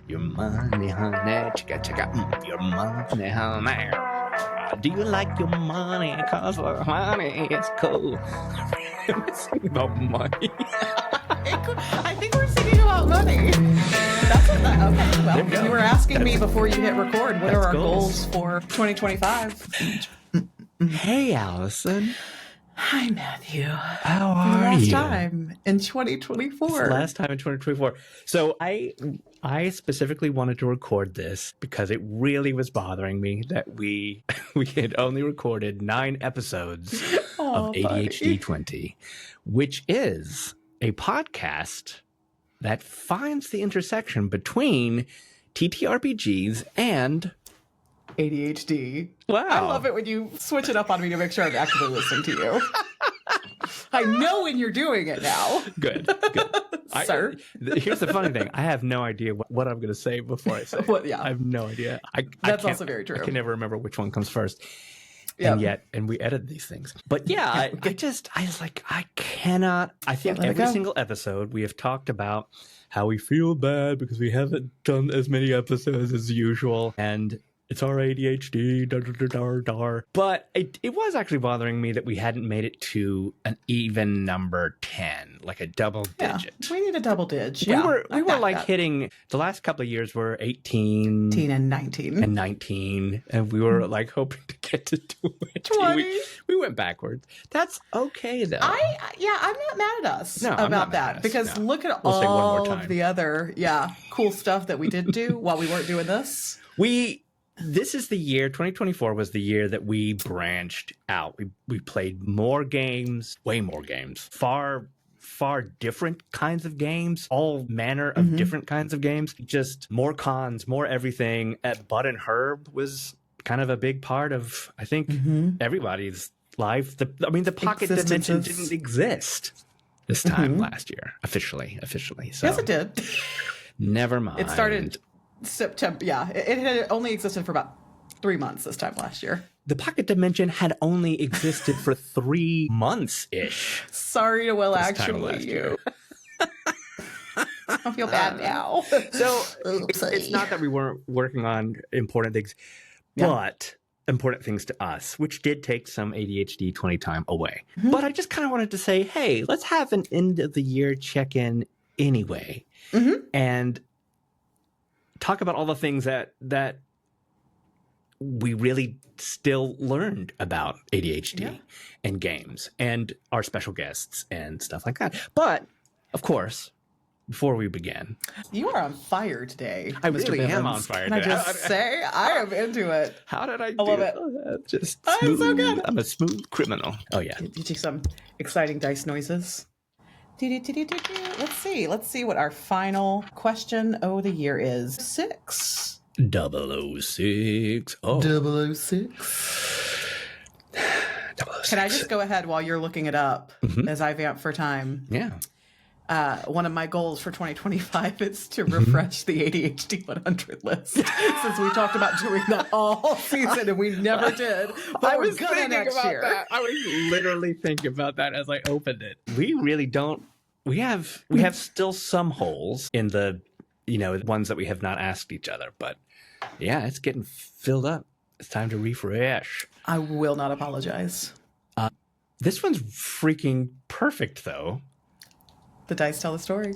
Your money, honey, chicka chicka, your money, honey. Do you like your money? Cause money is cool. I'm singing about money. I think we're singing about money. That's what okay, well, There you you go. were asking me before you hit record, what are our goals. goals for 2025? Hey, Allison. Hi, Matthew. How are Last you? time in 2024. Last time in 2024. So I specifically wanted to record this because it really was bothering me that we had only recorded 9 episodes of ADHd20, which is a podcast that finds the intersection between TTRPGs and ADHD. Wow. I love it when you switch it up on me to make sure I'm actively listening to you. I know when you're doing it now. Good. Sir. Here's the funny thing. I have no idea what I'm going to say before I say it. Well, yeah. I have no idea. That's also very true. I can never remember which one comes first. Yep. And we edit these things. But yeah, I was like, I cannot. I think Let it every go. single episode we have talked about how we feel bad because we haven't done as many episodes as usual. And it's our ADHD, But it was actually bothering me that we hadn't made it to an even number 10, like a double digit. We need a double dig. We were like hitting, the last couple of years were 18 and 19. and 19, and we were like hoping to get to 20. We went backwards. That's okay though. I'm not mad at us about that because look at We'll say one more all time. of the other cool stuff that we did do while we weren't doing this. This is the year, 2024 was the year that we branched out. We played more games, way more games, far different kinds of games, all manner of different kinds of games, just more cons, more everything. Bud and Herb was kind of a big part of, I think, everybody's life. The pocket dimension didn't exist this time last year, officially. So Yes, it did. never mind. It started September. Yeah, it had only existed for about 3 months this time last year. The pocket dimension had only existed for 3 months-ish. Sorry to last actually year. you. I feel bad now. So it's not that we weren't working on important things, but important things to us, which did take some ADHD 20 time away. But I just kind of wanted to say, hey, let's have an end of the year check-in anyway. And talk about all the things that we really still learned about ADHD and games and our special guests and stuff like that. But, of course, before we begin... You are on fire today. I Mr. really am Bivens. on fire Can today. I just say, I am into it. How did I do love it. Just Oh, smooth. it's so good. I'm a smooth criminal. Oh, yeah. Did you some exciting dice noises? Let's see what our final question of the year is. 6. 006. Oh. 006. 006. Can I just go ahead while you're looking it up as I vamp for time? Yeah. One of my goals for 2025 is to refresh the ADHD 100 list. Since we talked about doing that all season and we never did. But I we're was gonna thinking next about year. that. I was literally thinking about that as I opened it. We really don't. We have still some holes in the, ones that we have not asked each other. But yeah, it's getting filled up. It's time to refresh. I will not apologize. This one's freaking perfect, though. The dice tell the story.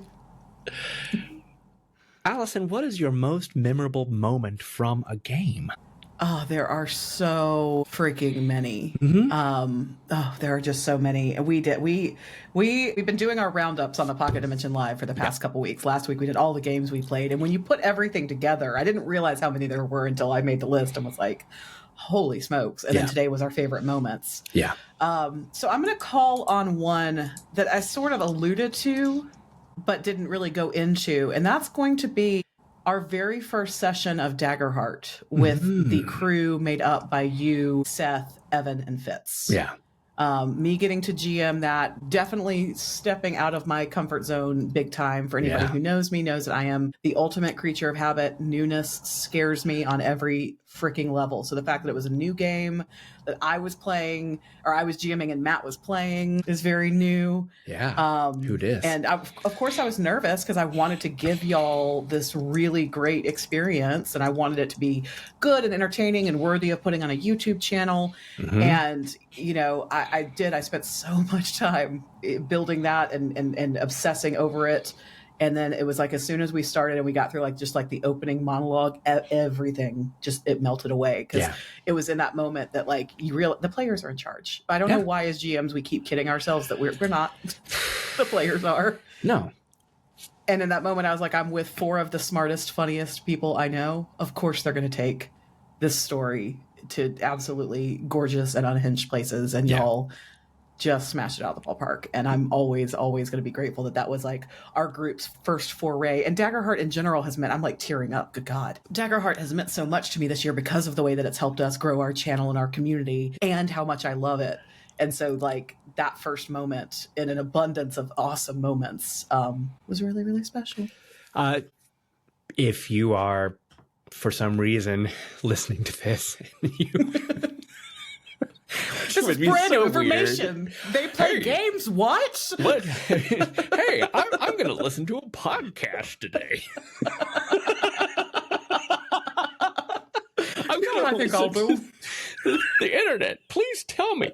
Allison, what is your most memorable moment from a game? Oh, there are so freaking many. There are just so many. We've been doing our roundups on the Pocket Dimension Live for the past couple weeks. Last week we did all the games we played, and when you put everything together, I didn't realize how many there were until I made the list and was like, holy smokes. And then today was our favorite moments. Yeah. So I'm going to call on one that I sort of alluded to, but didn't really go into, and that's going to be our very first session of Daggerheart with the crew made up by you, Seth, Evan, and Fitz. Yeah. Me getting to GM that, definitely stepping out of my comfort zone big time. For anybody who knows me knows that I am the ultimate creature of habit. Newness scares me on every freaking level. So the fact that it was a new game that I was playing, or I was GMing and Matt was playing, is very new. Who dis? And of course I was nervous because I wanted to give y'all this really great experience, and I wanted it to be good and entertaining and worthy of putting on a YouTube channel. And, you know, I spent so much time building that and obsessing over it. And then it was like, as soon as we started and we got through like just like the opening monologue, everything just, it melted away. Because it was in that moment that like the players are in charge. I don't know why as GMs we keep kidding ourselves that we're not. The players are. No. And in that moment I was like, I'm with 4 of the smartest, funniest people I know. Of course they're going to take this story to absolutely gorgeous and unhinged places, and y'all just smashed it out of the ballpark. And I'm always going to be grateful that was like our group's first foray. And Daggerheart in general has meant, I'm like tearing up, good God. Daggerheart has meant so much to me this year because of the way that it's helped us grow our channel and our community, and how much I love it. And so like that first moment in an abundance of awesome moments was really, really special. If you are, for some reason, listening to this, this is brand new information. Weird. They play games. What? Hey, I'm going to listen to a podcast today. I'm going to think I'll do the internet. Please tell me.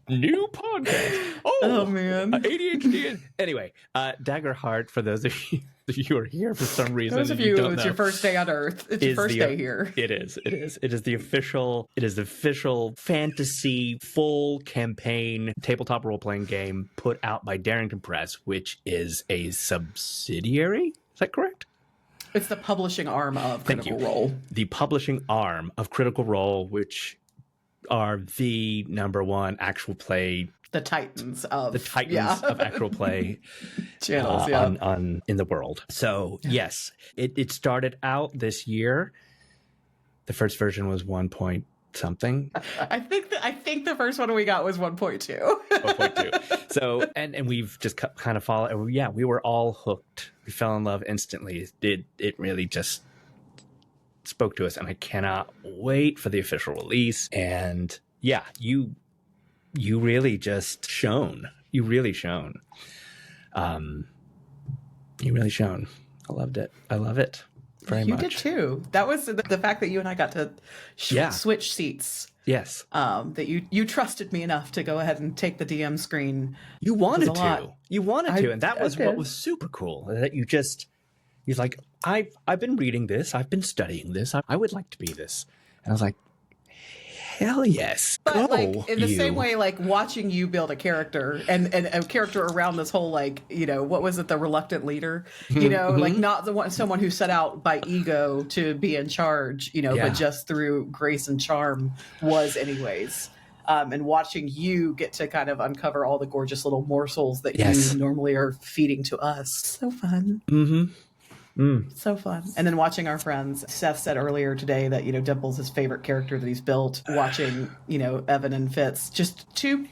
New podcast. Oh man. ADHD. Anyway, Daggerheart, for those of you who are here for some reason. Those of you, it's your first day on Earth. It's your first day here. It is. It is the official fantasy full campaign tabletop role-playing game put out by Darrington Press, which is a subsidiary. Is that correct? It's the publishing arm of Critical Role. The publishing arm of Critical Role, which are the #1 actual play. The titans of actual play channels on in the world. So yes, it started out this year. The first version was 1 point something. I think the first one we got was 1.2. 1.2. So and we've just kind of followed. Yeah, we were all hooked. We fell in love instantly. It really just spoke to us, and I cannot wait for the official release. And yeah, you really just shone. You really shone. You really shone. I loved it. I love it very much. You did too. That was the fact that you and I got to switch seats. Yes. That you trusted me enough to go ahead and take the DM screen. You wanted to. You wanted to, and that was what was super cool. That you're like, I've been reading this. I've been studying this. I would like to be this. And I was like, hell yes. But like in the same way, like watching you build a character and a character around this whole, like, you know, what was it? The reluctant leader, you know, like not someone who set out by ego to be in charge, you know, but just through grace and charm was anyways. And watching you get to kind of uncover all the gorgeous little morsels that you normally are feeding to us. So fun. So fun. And then watching our friends. Seth said earlier today that, you know, Dimple's his favorite character that he's built. Watching, you know, Evan and Fitz, just two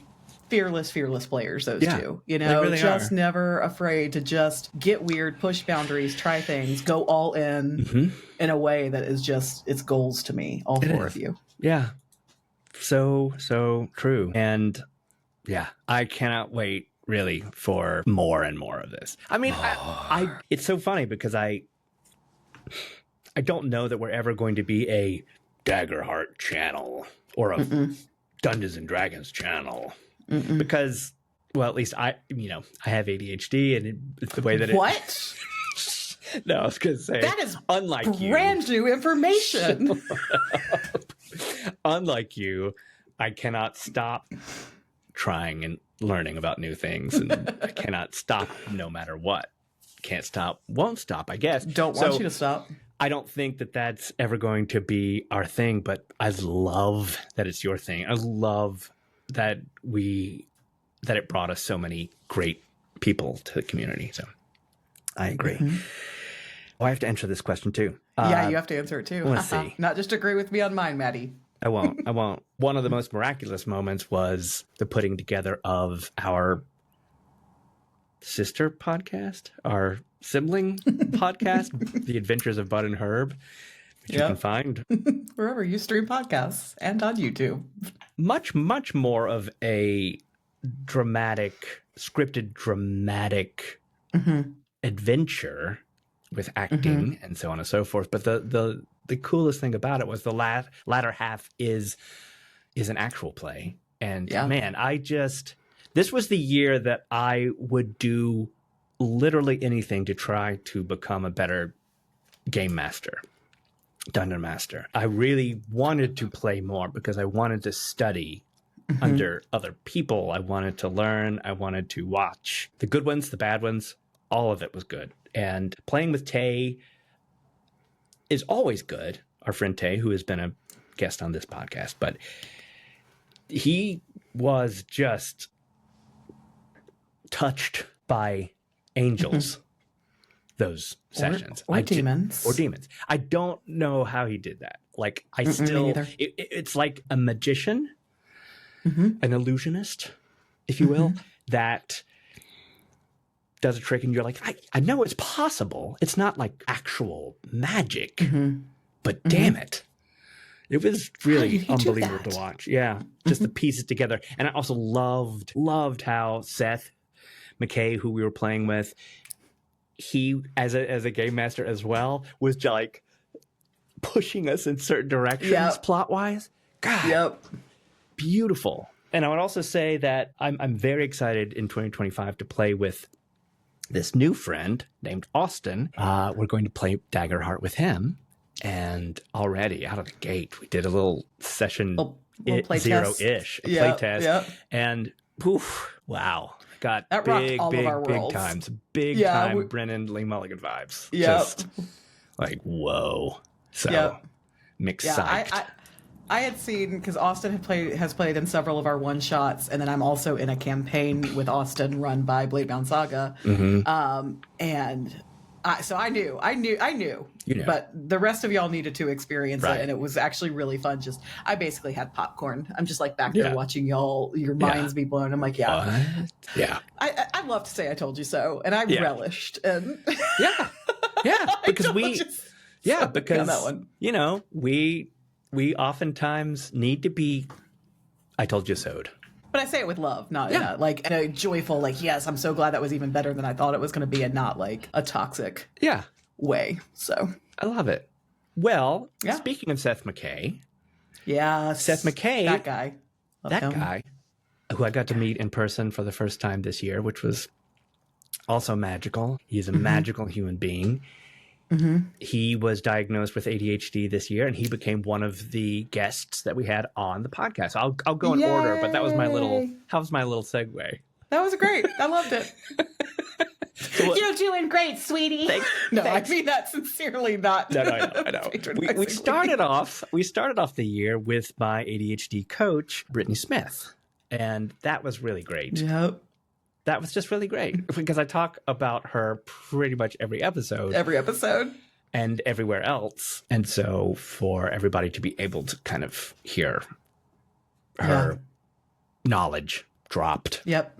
fearless players, those two. You know, really just never afraid to just get weird, push boundaries, try things, go all in a way that is just, it's goals to me, all four of you. Yeah. So true. And yeah, I cannot wait really for more and more of this. I mean, I it's so funny because I don't know that we're ever going to be a Daggerheart channel or a Dungeons and Dragons channel because, well, at least I have ADHD, and it's the way that What? No, I was going to say that is unlike brand new information. Unlike you, I cannot stop trying and learning about new things, and I cannot stop no matter what. Can't stop, won't stop, I guess. Don't want you to stop. I don't think that that's ever going to be our thing, but I love that it's your thing. I love that it brought us so many great people to the community. So I agree. Oh, I have to answer this question too. Yeah, you have to answer it too. Let's see. Not just agree with me on mine, Maddie. I won't. One of the most miraculous moments was the putting together of our sister podcast, our sibling podcast, The Adventures of Bud and Herb, which you can find wherever you stream podcasts and on YouTube. Much more of a scripted dramatic adventure with acting and so on and so forth. But the coolest thing about it was the latter half is an actual play. And man, this was the year that I would do literally anything to try to become a better game master, dungeon master. I really wanted to play more because I wanted to study under other people. I wanted to learn. I wanted to watch the good ones, the bad ones. All of it was good. And playing with Tay is always good. Our friend Tay, who has been a guest on this podcast, but he was just touched by angels those sessions. Or demons. Or demons. I don't know how he did that. Like, I still, it's like a magician, an illusionist, if you will, that does a trick and you're like, I know it's possible. It's not like actual magic, but damn it. It was really unbelievable to watch. Yeah. Just the pieces together. And I also loved how Seth McKay, who we were playing with, he, as a game master as well, was just like pushing us in certain directions plot-wise. God, beautiful. And I would also say that I'm very excited in 2025 to play with this new friend named Austin. We're going to play Daggerheart with him. And already out of the gate, we did a little session, zero-ish, a play test. And poof, wow. Got that big times. Big time Brennan Lee Mulligan vibes. Just like, whoa. So mixed psyched. I had seen, because Austin has played in several of our one shots, and then I'm also in a campaign with Austin run by Bladebound Saga. And so I knew, you know. But the rest of y'all needed to experience it, and it was actually really fun. I basically had popcorn. I'm just like back there watching your minds be blown. I'm like, what? I love to say I told you so, and I relished. And because because that one. You know, we oftentimes need to be, I told you so'd. But I say it with love, not in a joyful, like, yes, I'm so glad that was even better than I thought it was going to be, and not like a toxic way. So I love it. Well, speaking of Seth McKay. Seth McKay. That guy. Guy who I got to meet in person for the first time this year, which was also magical. He's a magical human being. He was diagnosed with ADHD this year, and he became one of the guests that we had on the podcast. So I'll go in order, but that was my little segue. That was great. I loved it. You're doing great, sweetie. Thanks. I mean that sincerely, not. No, I know. We started off the year with my ADHD coach, Brittany Smith, and that was really great. Yep. That was just really great because I talk about her pretty much every episode. And everywhere else. And so for everybody to be able to kind of hear her knowledge dropped. Yep.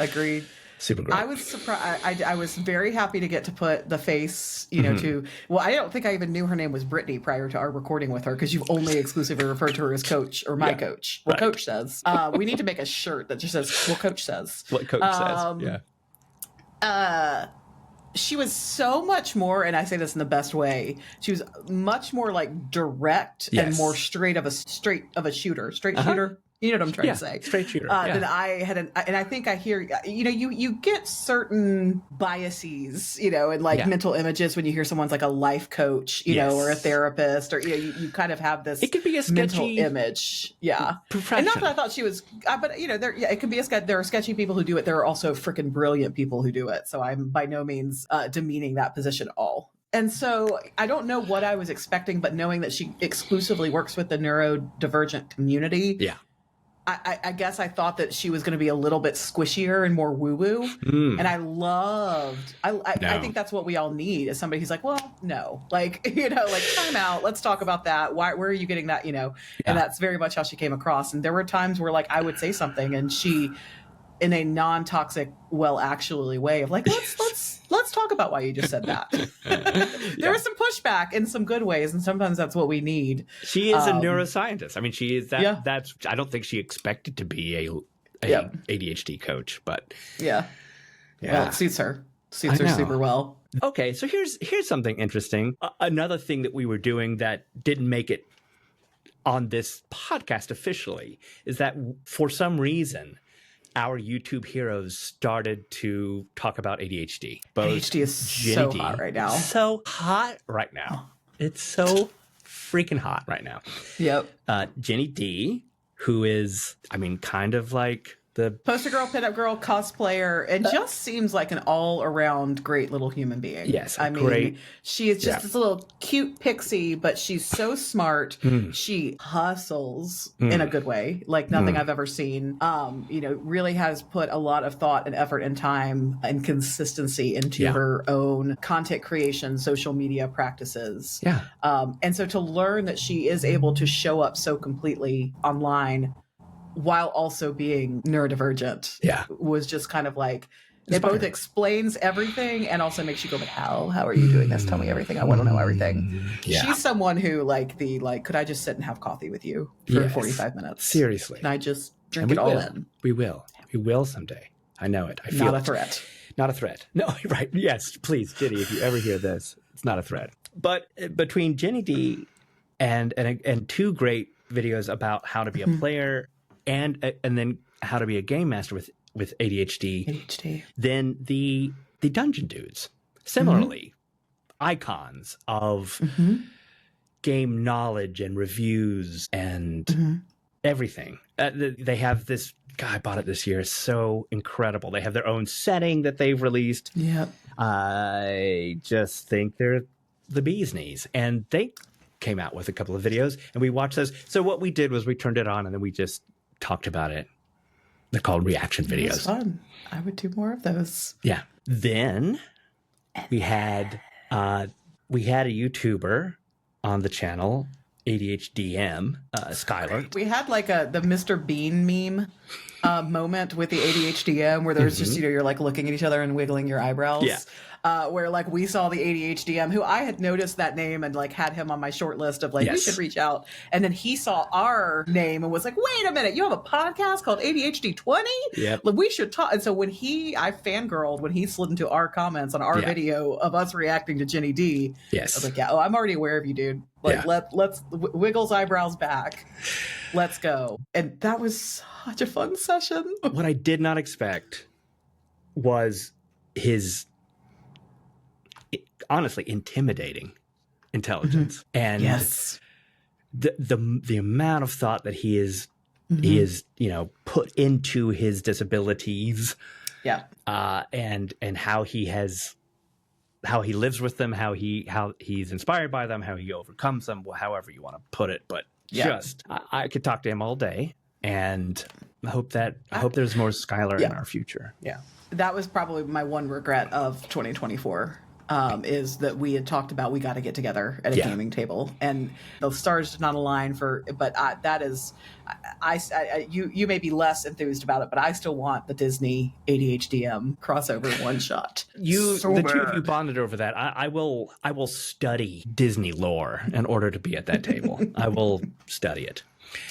Agreed. Super great. I was surprised. I was very happy to get to put the face, to. Well, I don't think I even knew her name was Brittany prior to our recording with her, because you've only exclusively referred to her as Coach or my coach. Well, Coach says. We need to make a shirt that just says, "Well, Coach says." What Coach says. Yeah. She was so much more, and I say this in the best way. She was much more like direct and more straight of a shooter. Straight shooter. You know what I'm trying to say. Straight shooter. Than I had, and I think I hear, you get certain biases, and like mental images when you hear someone's like a life coach, or a therapist, or you kind of have this. It could be a sketchy mental image, profession. And not that I thought she was, but it can be there are sketchy people who do it. There are also freaking brilliant people who do it. So I'm by no means demeaning that position at all. And so I don't know what I was expecting, but knowing that she exclusively works with the neurodivergent community. I guess I thought that she was going to be a little bit squishier and more woo woo, and I think that's what we all need is somebody who's like, well, no, like like time out, let's talk about that. Where are you getting that? And that's very much how she came across. And there were times where like I would say something, and she, in a non-toxic, well, actually way of like, let's talk about why you just said that. There was some pushback in some good ways, and sometimes that's what we need. She is a neuroscientist. I mean, she is that. Yeah. That's. I don't think she expected to be a ADHD coach, but well, it suits her. Suits her super well. Okay, so here's something interesting. Another thing that we were doing that didn't make it on this podcast officially is that for some reason, our YouTube heroes started to talk about ADHD. ADHD is so hot right now. So hot right now. It's so freaking hot right now. Yep. Jenny D, who is, I mean, kind of like the poster girl, pinup girl, cosplayer, and just seems like an all-around great little human being. Yes, I mean, she is just this little cute pixie, but she's so smart. She hustles in a good way, like nothing I've ever seen. Really has put a lot of thought and effort and time and consistency into her own content creation, social media practices. Yeah. And so to learn that she is able to show up so completely online while also being neurodivergent was just kind of like, it both explains everything and also makes you go, but how are you doing this? Tell me everything. I want to know everything. Yeah. She's someone who could I just sit and have coffee with you for 45 minutes? Seriously. Can I just drink it all in? We will someday. I know it. I feel Not a threat. Not a threat. No, right. Yes, please, Jenny, if you ever hear this, it's not a threat. But between Jenny D and two great videos about how to be a player and then how to be a game master with ADHD. Then the Dungeon Dudes, similarly, icons of game knowledge and reviews and everything. They have this. God, I bought it this year. It's so incredible. They have their own setting that they've released. Yep. I just think they're the bee's knees, and they came out with a couple of videos, and we watched those. So what we did was we turned it on, and then we just talked about it. They're called reaction videos. It was fun. I would do more of those. Yeah. Then we had a YouTuber on the channel, ADHd20, Skylar. We had like the Mr. Bean meme moment with the ADHd20 where there's just, you're like looking at each other and wiggling your eyebrows. Yeah. Where like we saw the ADHd20, who I had noticed that name and like had him on my short list of like, we should reach out. And then he saw our name and was like, wait a minute, you have a podcast called ADHd20? Yeah. Like, we should talk. And so when I fangirled when he slid into our comments on our video of us reacting to Jenny D. Yes. I was like, I'm already aware of you, dude. Like, let's Wiggles eyebrows back. Let's go. And that was such a fun session. What I did not expect was his honestly intimidating intelligence and the amount of thought that he is put into his disabilities and how he lives with them, how he's inspired by them, how he overcomes them, however you want to put it. But I could talk to him all day, and I hope there's more Skylar in our future. Yeah, that was probably my one regret of 2024. Is that we had talked about we got to get together at a gaming table, and the stars did not align but that is, you may be less enthused about it, but I still want the Disney ADHd20 crossover one shot. The two of you bonded over that. I will study Disney lore in order to be at that table. I will study it.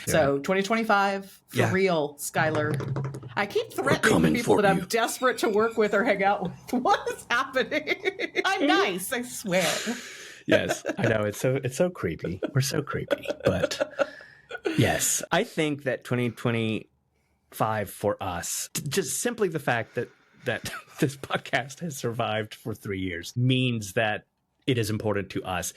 So 2025 for real, Skylar. I keep threatening people that I'm desperate to work with or hang out with. What is happening? I'm nice, I swear. Yes, I know. It's so creepy. We're so creepy. But yes, I think that 2025 for us, just simply the fact that this podcast has survived for 3 years means that it is important to us.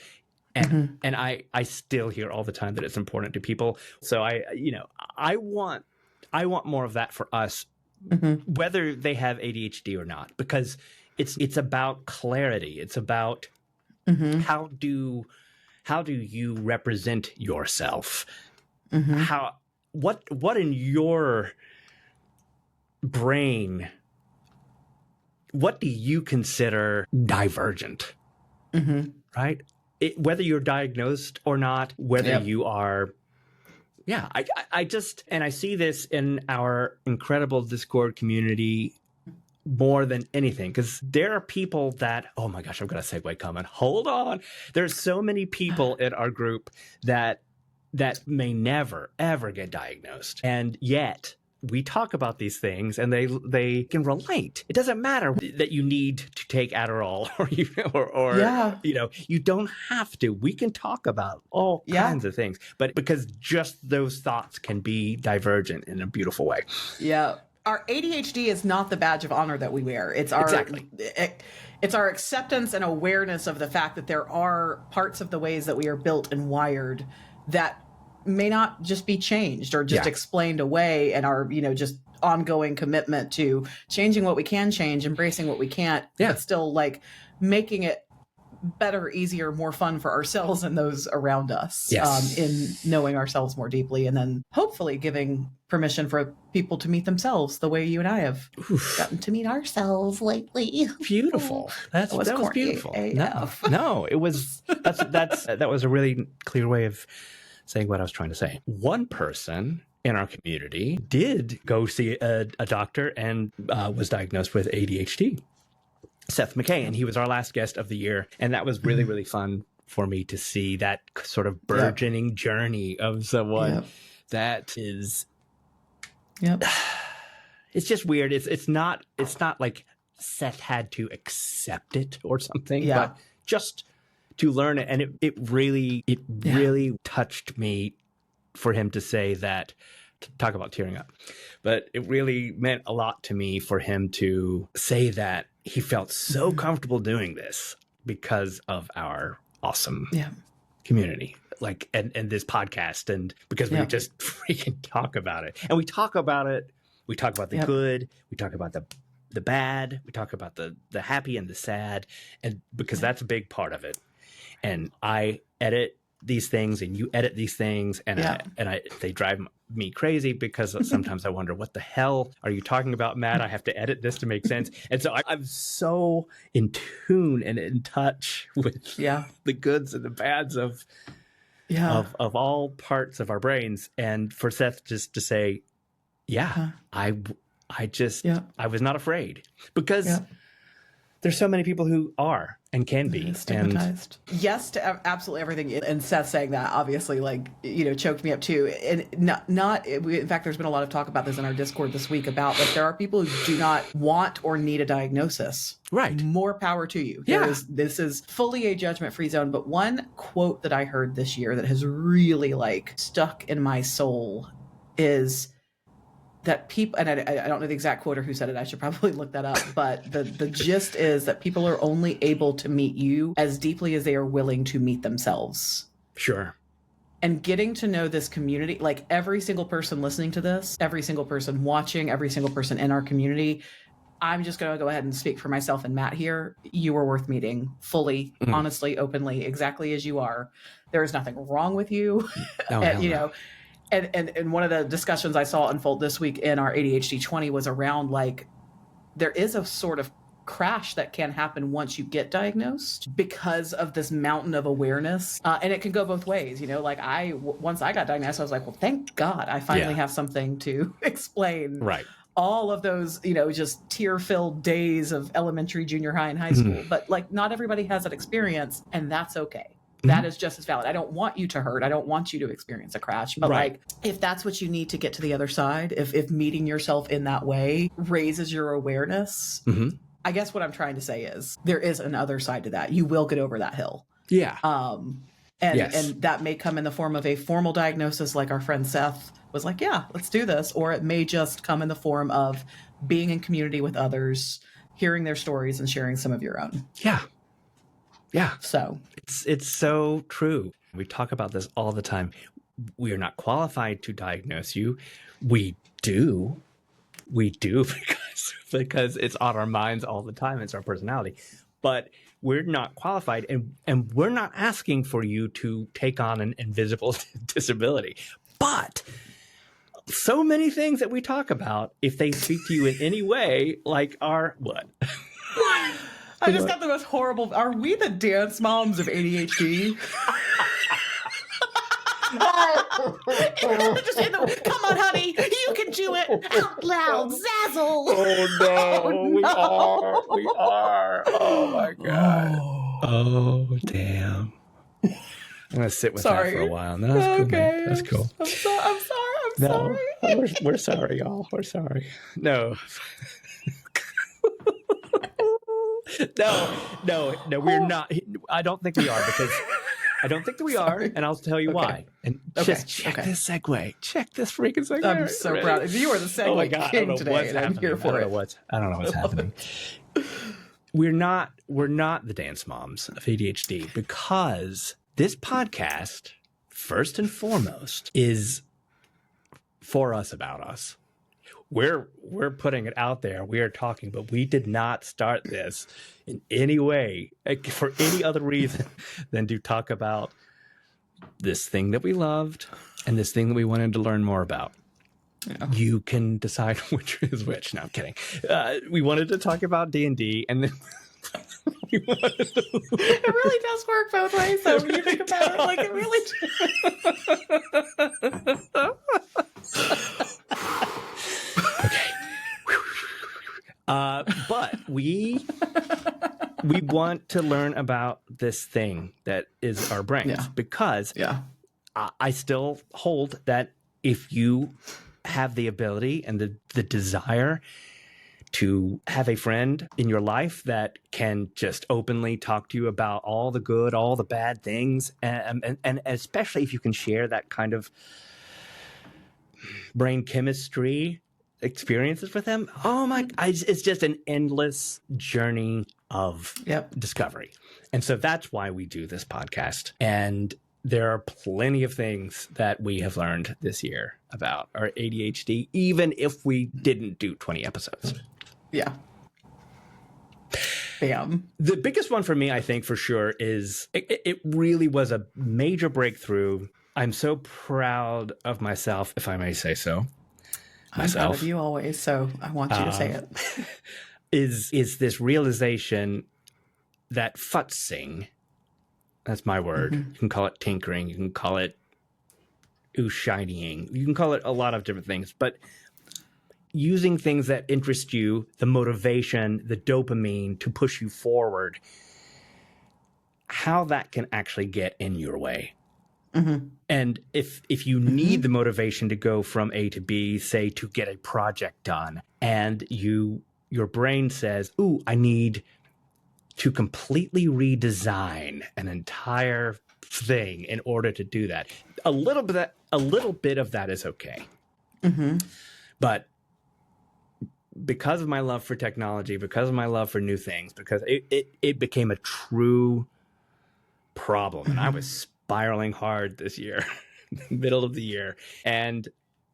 And I still hear all the time that it's important to people. So I want more of that for us, whether they have ADHD or not, because it's about clarity. It's about how do you represent yourself? what in your brain, what do you consider divergent? Mm-hmm. Right? Whether you're diagnosed or not, whether you are, I just, and I see this in our incredible Discord community more than anything, because there are people that, oh my gosh, I've got a segue coming. Hold on. There's so many people in our group that may never, ever get diagnosed. And yet we talk about these things and they can relate. It doesn't matter that you need to take Adderall or you don't have to. We can talk about all kinds of things, but because just those thoughts can be divergent in a beautiful way. Yeah. Our ADHD is not the badge of honor that we wear. It's our it's our acceptance and awareness of the fact that there are parts of the ways that we are built and wired that may not just be changed or just explained away, and our, just ongoing commitment to changing what we can change, embracing what we can't, but still like making it better, easier, more fun for ourselves and those around us, in knowing ourselves more deeply, and then hopefully giving permission for people to meet themselves the way you and I have gotten to meet ourselves lately. Beautiful. That was beautiful. No, it was, that was a really clear way of saying what I was trying to say. One person in our community did go see a doctor and was diagnosed with ADHD. Seth McKay, and he was our last guest of the year. And that was really, really fun for me to see that sort of burgeoning journey of someone that is, it's just weird. It's not like Seth had to accept it or something, but just to learn it. And it really touched me for him to say that, to talk about tearing up, but it really meant a lot to me for him to say that he felt so comfortable doing this because of our awesome community, like, and this podcast, and because we just freaking talk about it, and we talk about it. We talk about the good. We talk about the bad. We talk about the happy and the sad, and because that's a big part of it. And I edit these things, and you edit these things, and they drive me crazy, because sometimes I wonder, what the hell are you talking about, Matt? I have to edit this to make sense. And so I'm so in tune and in touch with the goods and the bads of all parts of our brains. And for Seth just to say, I was not afraid, because there's so many people who are and can be stigmatized. Yes to absolutely everything. And Seth saying that obviously, like, choked me up too. And in fact, there's been a lot of talk about this in our Discord this week about that there are people who do not want or need a diagnosis. Right. More power to you. This is fully a judgment-free zone. But one quote that I heard this year that has really stuck in my soul is that people, and I don't know the exact quote or who said it, I should probably look that up, but the gist is that people are only able to meet you as deeply as they are willing to meet themselves. Sure. And getting to know this community, like every single person listening to this, every single person watching, every single person in our community, I'm just going to go ahead and speak for myself and Matt here. You are worth meeting fully, honestly, openly, exactly as you are. There is nothing wrong with you. And one of the discussions I saw unfold this week in our ADHd20 was around, there is a sort of crash that can happen once you get diagnosed because of this mountain of awareness. And it can go both ways. Once I got diagnosed, I was like, well, thank God I finally have something to explain. Right. All of those, just tear-filled days of elementary, junior high, and high school. But not everybody has that experience, and that's okay. That is just as valid. I don't want you to hurt. I don't want you to experience a crash. But if that's what you need to get to the other side, if meeting yourself in that way raises your awareness, I guess what I'm trying to say is there is an other side to that. You will get over that hill. Yeah. And that may come in the form of a formal diagnosis, like our friend Seth was like, yeah, let's do this. Or it may just come in the form of being in community with others, hearing their stories, and sharing some of your own. Yeah. Yeah. So it's so true. We talk about this all the time. We are not qualified to diagnose you. We do because it's on our minds all the time. It's our personality. But we're not qualified, and we're not asking for you to take on an invisible disability. But so many things that we talk about, if they speak to you in any way, like our what? I just got the most horrible. Are we the dance moms of ADHD? Come on, honey, you can do it out loud, zazzle. Oh no, we are. Oh my god. Oh damn. I'm gonna sit with that for a while. No, that's cool. Okay. Man. That's cool. I'm sorry. We're sorry, y'all. We're sorry. No. No, we're not. I don't think we are, because I don't think that we are, and I'll tell you why. And just check this segue. Check this freaking segue. I'm so proud. You are the segue king today, and I'm here for it. I don't know what's happening. We're not the dance moms of ADHD, because this podcast, first and foremost, is for us, about us. We're putting it out there. We are talking, but we did not start this in any way for any other reason than to talk about this thing that we loved and this thing that we wanted to learn more about. Yeah. You can decide which is which. No, I'm kidding. We wanted to talk about D&D, and then it really does work both ways. So when you think about it, like it really. Okay. But we want to learn about this thing that is our brains, because I still hold that if you have the ability and the desire to have a friend in your life that can just openly talk to you about all the good, all the bad things, and especially if you can share that kind of brain chemistry experiences with them, it's just an endless journey of discovery. And so that's why we do this podcast. And there are plenty of things that we have learned this year about our ADHD, even if we didn't do 20 episodes. Yeah. Bam. The biggest one for me, I think, for sure, is it really was a major breakthrough. I'm so proud of myself, if I may say so. I'm proud of you always, so I want you to say it. Is this realization that futzing, that's my word. Mm-hmm. You can call it tinkering. You can call it shinying. You can call it a lot of different things. But using things that interest you, the motivation, the dopamine to push you forward, how that can actually get in your way. Mm-hmm. And if you need the motivation to go from A to B, say to get a project done, and your brain says, "Ooh, I need to completely redesign an entire thing in order to do that." A little bit of that is okay. Mm-hmm. But because of my love for technology, because of my love for new things, because it became a true problem, and I was spiraling hard this year, middle of the year. And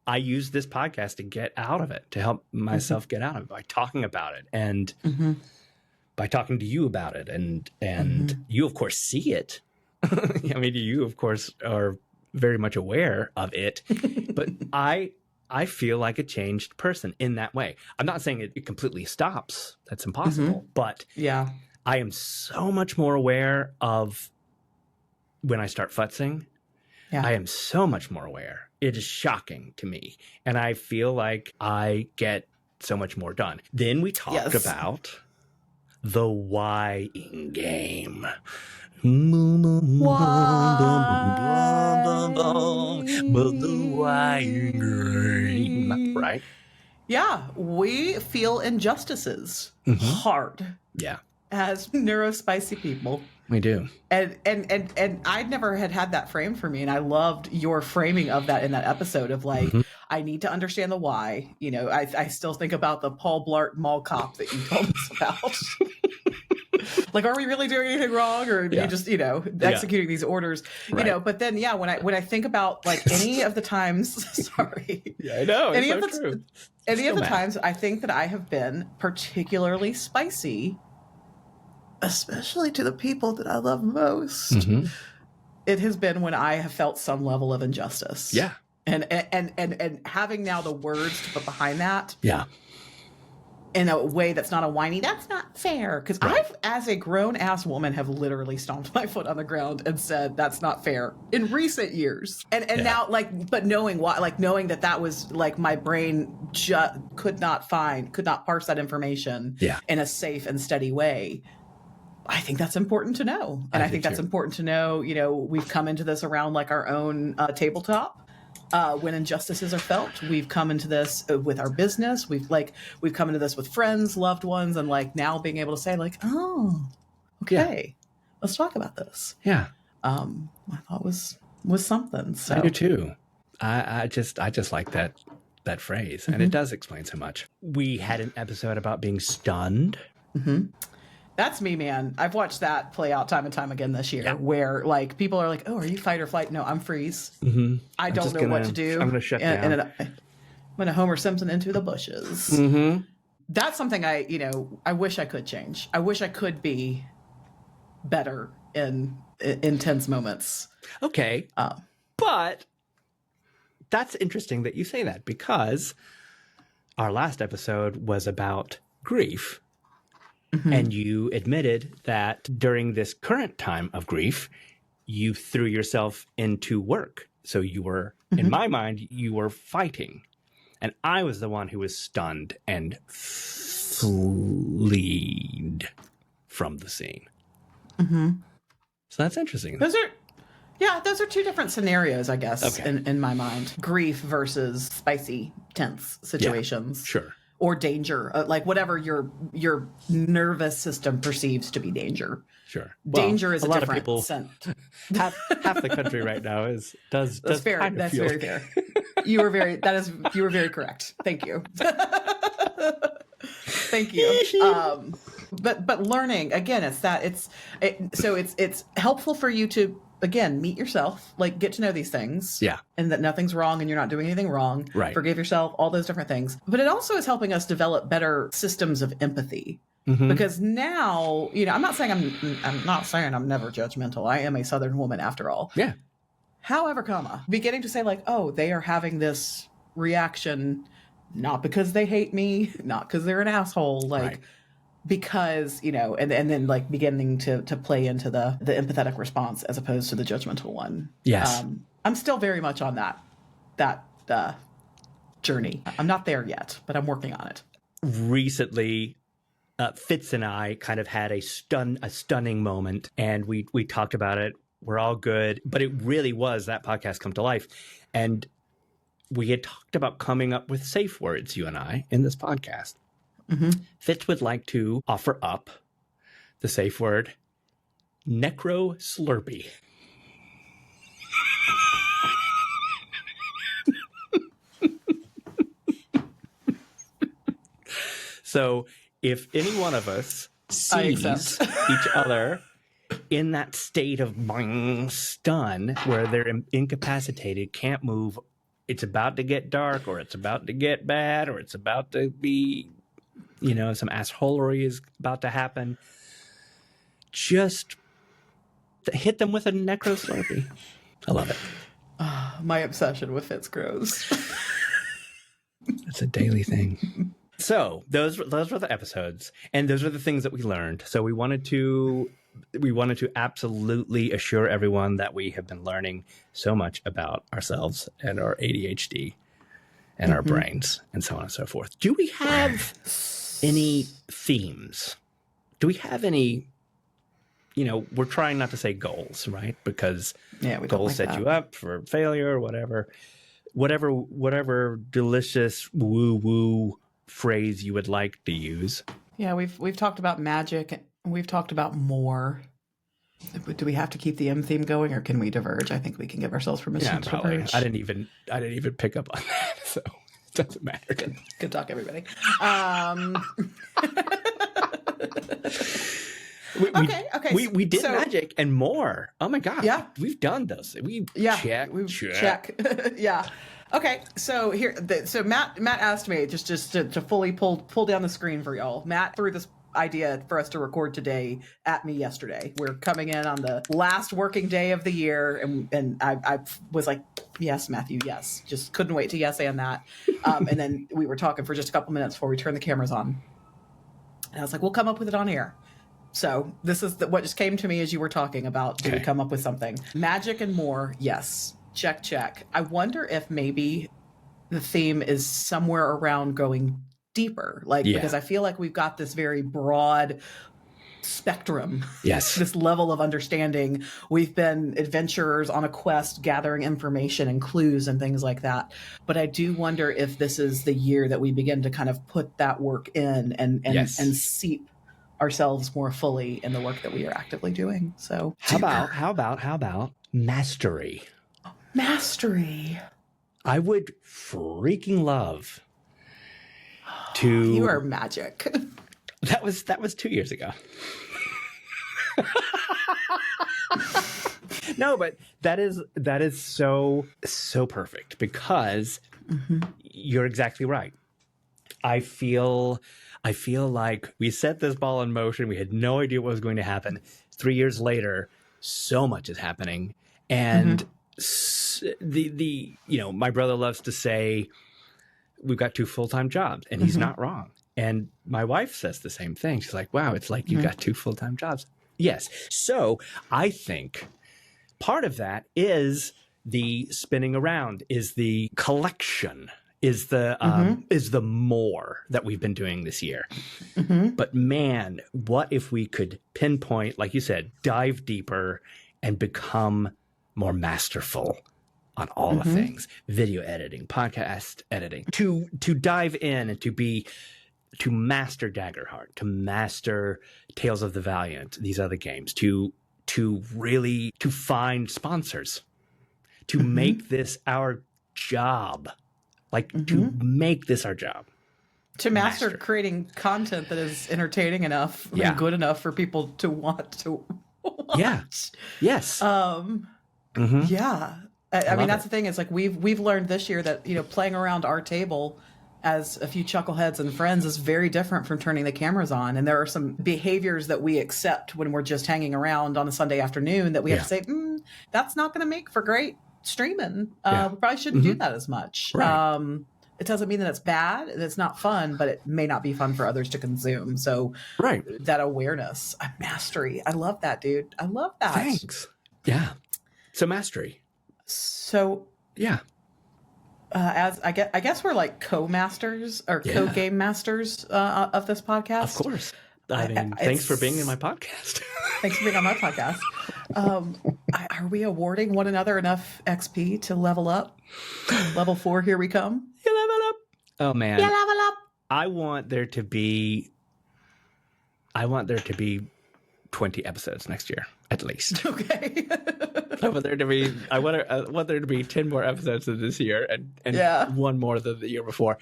I used this podcast to get out of it, to help myself get out of it by talking about it and by talking to you about it. And you, of course, see it. I mean, you, of course, are very much aware of it. But I feel like a changed person in that way. I'm not saying it completely stops. That's impossible. But I am so much more aware of when I start futzing. I am so much more aware. It is shocking to me. And I feel like I get so much more done. Then we talked about the why-ing game. Right? Yeah, we feel injustices hard. Yeah. As neurospicy people. We do. And I never had that framed for me. And I loved your framing of that in that episode of like, I need to understand the why. You know, I still think about the Paul Blart Mall Cop that you told us about. Like, are we really doing anything wrong? Or are you just, executing these orders? Right. You know, but then, when I think about like any of the times, sorry. Yeah, I know. Any of the times I think that I have been particularly spicy, especially to the people that I love most, it has been when I have felt some level of injustice. Yeah. And having now the words to put behind that. Yeah. In a way that's not a whiny, that's not fair. Because Right. I've, as a grown-ass woman, have literally stomped my foot on the ground and said, that's not fair in recent years. And now, like, but knowing why, like, knowing that was, like, my brain could not parse that information in a safe and steady way. I think that's important to know. And I think that's important to know, you know, we've come into this around, like, our own tabletop. When injustices are felt, we've come into this with our business. We've come into this with friends, loved ones, and like now being able to say like, oh, okay, let's talk about this. Yeah. I thought was something. So. I do too. I just like that phrase, and it does explain so much. We had an episode about being stunned. Mm-hmm. That's me, man. I've watched that play out time and time again this year, where like people are like, "Oh, are you fight or flight?" No, I'm freeze. Mm-hmm. I don't know what to do. I'm going to shut down. And I'm going to Homer Simpson into the bushes. Mm-hmm. That's something I wish I could change. I wish I could be better in tense moments. Okay, but that's interesting that you say that, because our last episode was about grief. Mm-hmm. And you admitted that during this current time of grief, you threw yourself into work. So you were, in my mind, you were fighting. And I was the one who was stunned and fled from the scene. Mm-hmm. So that's interesting. Those are two different scenarios, I guess, in my mind. Grief versus spicy, tense situations. Yeah, sure. Or danger, like whatever your nervous system perceives to be danger. Sure, danger is a lot different of people. Half the country right now does that's fair. Kind of that's feel... very fair. You were very correct. Thank you. Thank you. But learning again, it's helpful for you to again meet yourself, like get to know these things, and that nothing's wrong and you're not doing anything wrong. Right. Forgive yourself, all those different things. But it also is helping us develop better systems of empathy. Mm-hmm. Because now, I'm not saying I'm never judgmental. I am a Southern woman after all. Yeah. However, beginning to say like, oh, they are having this reaction not because they hate me, not because they're an asshole, like. Right. Because, and then like beginning to play into the empathetic response as opposed to the judgmental one. Yes. I'm still very much on that journey. I'm not there yet, but I'm working on it. Recently, Fitz and I kind of had a stunning moment, and we talked about it. We're all good, but it really was that podcast come to life. And we had talked about coming up with safe words, you and I, in this podcast. Mm-hmm. Fitz would like to offer up the safe word, necro slurpee. So if any one of us sees each other in that state of stun, where they're incapacitated, can't move, it's about to get dark, or it's about to get bad, or it's about to be... some assholery is about to happen. Just hit them with a necro slurpee. I love it. My obsession with Fitz grows. It's a daily thing. So those were the episodes, and those are the things that we learned. So we wanted to absolutely assure everyone that we have been learning so much about ourselves and our ADHD and our brains and so on and so forth. Do we have any themes? Do we have any, we're trying not to say goals, right? Because goals set you up for failure or whatever delicious woo-woo phrase you would like to use. Yeah, we've talked about magic, and we've talked about more. Do we have to keep the M theme going, or can we diverge? I think we can give ourselves permission to diverge. I didn't even pick up on that, so it doesn't matter. Good talk, everybody. We did magic and more. Oh my god! Yeah, we've done those. Check. Yeah. Okay, so Matt asked me just to fully pull down the screen for y'all. Matt threw this idea for us to record today at me yesterday. We're coming in on the last working day of the year, and I was like, yes, Matthew, yes. Just couldn't wait to yes and that. And then we were talking for just a couple minutes before we turned the cameras on. And I was like, we'll come up with it on air. So this is what just came to me as you were talking about. Did we come up with something? Magic and more, yes. Check, check. I wonder if maybe the theme is somewhere around going deeper, because I feel like we've got this very broad spectrum. Yes. This level of understanding. We've been adventurers on a quest, gathering information and clues and things like that. But I do wonder if this is the year that we begin to kind of put that work in and seep ourselves more fully in the work that we are actively doing. So how about mastery? Mastery. I would freaking love to. You are magic. That was 2 years ago. No, but that is so perfect because you're exactly right. I feel like we set this ball in motion. We had no idea what was going to happen. 3 years later, so much is happening. And my brother loves to say, we've got 2 full-time jobs, and he's not wrong. And my wife says the same thing. She's like, wow, it's like you've got 2 full-time jobs. Yes. So I think part of that is the spinning around, is the collection, is the more that we've been doing this year. But man, what if we could pinpoint, like you said, dive deeper and become more masterful on all the things, video editing, podcast editing, to dive in and to master Daggerheart, to master Tales of the Valiant, these other games, to really find sponsors, to make this our job, to make this our job. To master creating content that is entertaining enough and good enough for people to want to watch. Yeah. Yes. Yeah. I mean, that's the thing. It's like we've learned this year that, playing around our table as a few chuckleheads and friends is very different from turning the cameras on. And there are some behaviors that we accept when we're just hanging around on a Sunday afternoon that we have to say, that's not going to make for great streaming. We probably shouldn't do that as much. Right. It doesn't mean that it's bad, that it's not fun, but it may not be fun for others to consume. So that awareness, mastery. I love that, dude. I love that. Thanks. Yeah. So mastery. So as I guess we're like co-masters or co-game masters of this podcast. Of course. I mean, thanks for being in my podcast. Thanks for being on my podcast. Are we awarding one another enough XP to level up? Level 4, here we come. You level up. Oh man. You level up. I want there to be 20 episodes next year, at least. Okay. I want there to be 10 more episodes of this year and one more than the year before.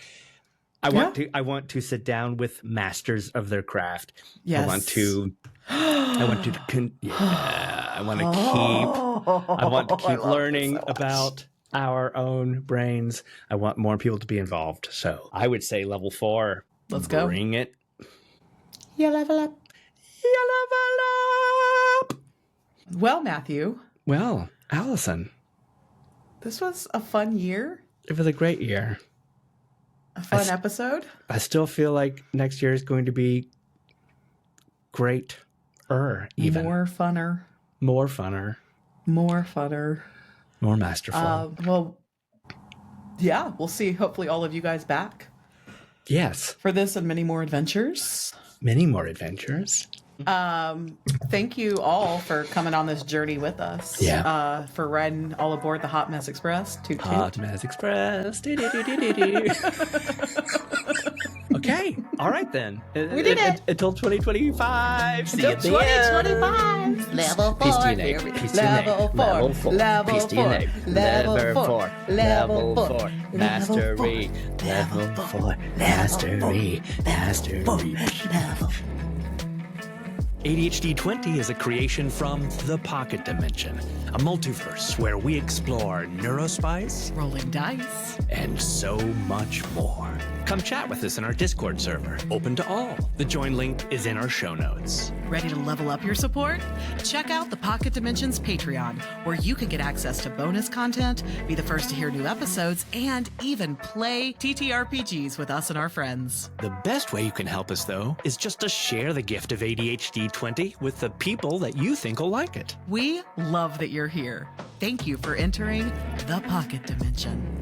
I want to sit down with masters of their craft. Yes. I want to keep learning about our own brains. I want more people to be involved. So I would say level 4. Let's go. Bring it. You level up. You level up. Well, Matthew. Well, Allison. This was a fun year. It was a great year. A fun episode. I still feel like next year is going to be great. Even More funner. More funner. More funner. More masterful. Well, yeah, we'll see hopefully all of you guys back. Yes. For this and many more adventures. Many more adventures. Thank you all for coming on this journey with us. Yeah. For riding all aboard the Hot Mess Express. Toot, toot. Hot Mess Express. Okay. All right then. We did it. Until 2025. See you at the 2025. Level 4. Peace to your name. Peace to your name. Level 4. Level 4. Peace to your name. Level 4. Level 4. Mastery. Level 4. Mastery. Mastery. ADHd20 is a creation from the Pocket Dimension, a multiverse where we explore neurospice, Rolling dice. and so much more. Come chat with us in our Discord server, open to all. The join link is in our show notes. Ready to level up your support? Check out the Pocket Dimensions Patreon, where you can get access to bonus content, be the first to hear new episodes, and even play TTRPGs with us and our friends. The best way you can help us, though, is just to share the gift of ADHd20 with the people that you think will like it. We love that you're here. Thank you for entering the Pocket Dimension.